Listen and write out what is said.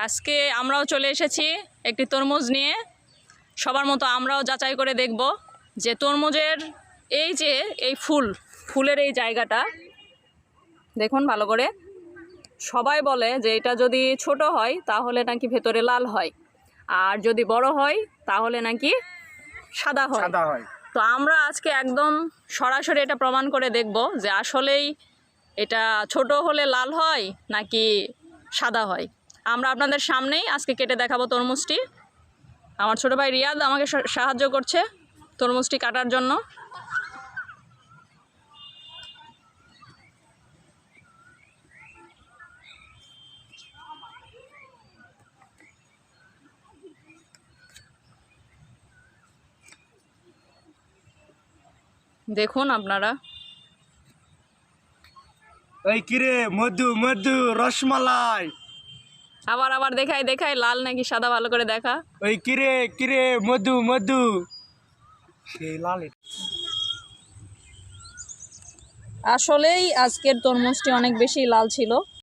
আজকে আমরাও চলে এসেছি একটি তরমুজ নিয়ে। সবার মতো আমরাও যাচাই করে দেখব যে তরমুজের এই ফুলের এই জায়গাটা দেখুন ভালো করে। সবাই বলে যে এটা যদি ছোট হয় তাহলে নাকি ভেতরে লাল হয়, আর যদি বড় হয় তাহলে নাকি সাদা হয়। তো আমরা আজকে একদম সরাসরি এটা প্রমাণ করে দেখব যে আসলেই এটা ছোট হলে লাল হয় নাকি সাদা হয়। আমরা আপনাদের সামনেই আজকে কেটে দেখাবো তরমুজটি। আমার ছোট ভাই রিয়াদ আমাকে সাহায্য করছে তরমুজটি কাটার জন্য। দেখুন আপনারা। এই কিরে মধু মধু রসমালাই। আবার দেখাই লাল নাকি সাদা ভালো করে দেখা। ওই কিরে কিরে মধু মধু সেই লাল। আসলেই আজকের তরমুজটি অনেক বেশি লাল ছিল।